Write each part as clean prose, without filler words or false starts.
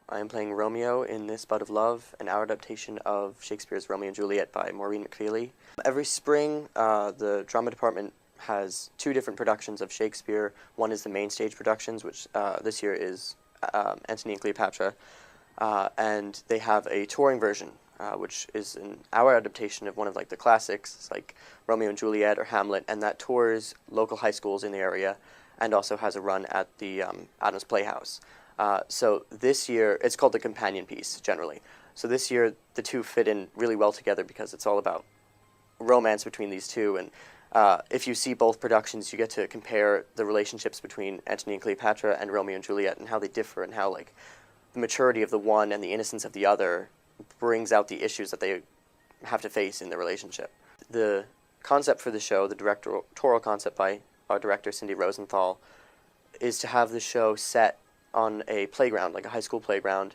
I am playing Romeo in This Bud of Love, an hour adaptation of Shakespeare's Romeo and Juliet by Maureen McFeely. Every spring, the drama department has two different productions of Shakespeare. One is the main stage productions, which this year is Antony and Cleopatra, and they have a touring version, which is an hour adaptation of one of the classics, like Romeo and Juliet or Hamlet, and that tours local high schools in the area, and also has a run at the Adams Playhouse. So this year, it's called the companion piece, generally. So this year, the two fit in really well together because it's all about romance between these two. And if you see both productions, you get to compare the relationships between Antony and Cleopatra and Romeo and Juliet and how they differ and how, the maturity of the one and the innocence of the other brings out the issues that they have to face in the relationship. The concept for the show, the directorial concept by our director, Cindy Rosenthal, is to have the show set on a playground, like a high school playground,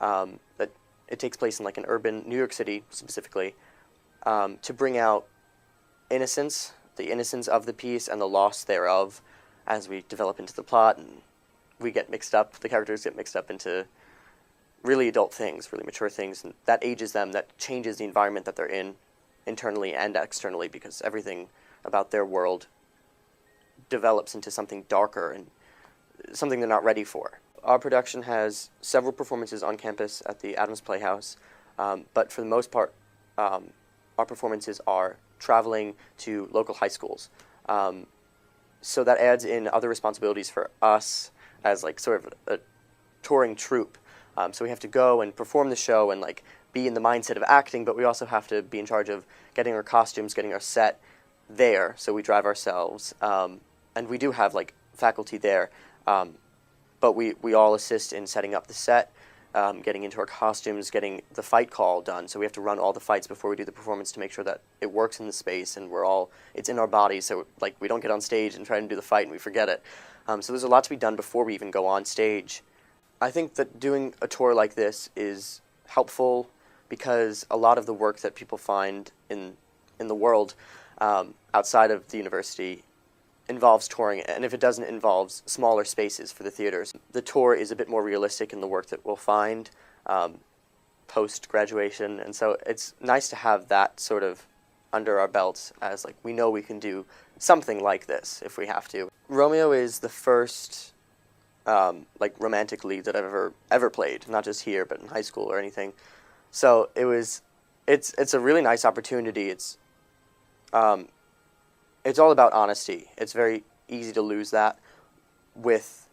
that it takes place in an urban New York City specifically, to bring out innocence, the innocence of the piece and the loss thereof, as we develop into the plot and we get mixed up, the characters get mixed up into really adult things, really mature things, and that ages them, that changes the environment that they're in, internally and externally, because everything about their world develops into something darker and something they're not ready for. Our production has several performances on campus at the Adams Playhouse, but for the most part, our performances are traveling to local high schools. So that adds in other responsibilities for us as sort of a touring troupe. So we have to go and perform the show and be in the mindset of acting, but we also have to be in charge of getting our costumes, getting our set there, so we drive ourselves. And we do have faculty there, but we all assist in setting up the set, getting into our costumes, getting the fight call done. So we have to run all the fights before we do the performance to make sure that it works in the space and it's in our bodies, so we don't get on stage and try to do the fight and we forget it. So there's a lot to be done before we even go on stage. I think that doing a tour like this is helpful because a lot of the work that people find in the world outside of the university involves touring, and if it doesn't, it involves smaller spaces for the theaters. The tour is a bit more realistic in the work that we'll find post-graduation, and so it's nice to have that sort of under our belts as we know we can do something like this if we have to. Romeo is the first romantic lead that I've ever played, not just here, but in high school or anything. So it's a really nice opportunity. It's all about honesty. It's very easy to lose that with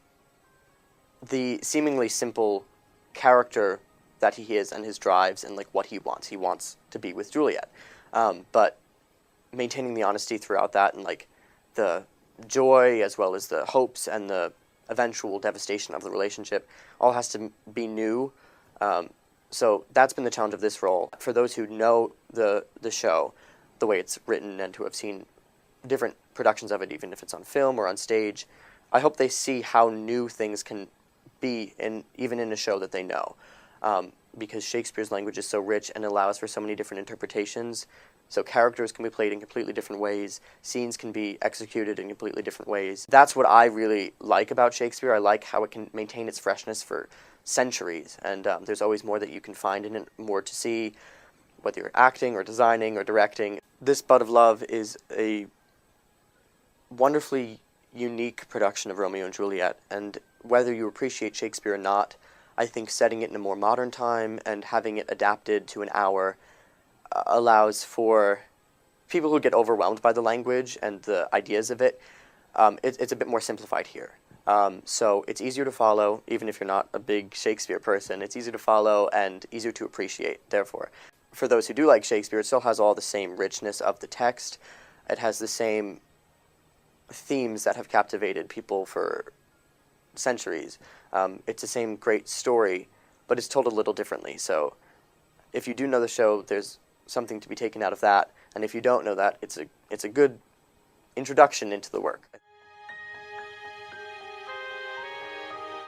the seemingly simple character that he is and his drives and what he wants. He wants to be with Juliet, but maintaining the honesty throughout that and the joy as well as the hopes and the eventual devastation of the relationship all has to be new. So that's been the challenge of this role. For those who know the show, the way it's written, and who have seen different productions of it, even if it's on film or on stage, I hope they see how new things can be even in a show that they know. Because Shakespeare's language is so rich and allows for so many different interpretations. So characters can be played in completely different ways. Scenes can be executed in completely different ways. That's what I really like about Shakespeare. I like how it can maintain its freshness for centuries. And there's always more that you can find in it, more to see, whether you're acting or designing or directing. This Bud of Love is a wonderfully unique production of Romeo and Juliet. And whether you appreciate Shakespeare or not, I think setting it in a more modern time and having it adapted to an hour allows for people who get overwhelmed by the language and the ideas of it. It's a bit more simplified here. So it's easier to follow, even if you're not a big Shakespeare person. It's easier to follow and easier to appreciate, therefore. For those who do like Shakespeare, it still has all the same richness of the text. It has the same themes that have captivated people for centuries. It's the same great story, but it's told a little differently. So if you do know the show, there's something to be taken out of that, and if you don't know that, it's a good introduction into the work.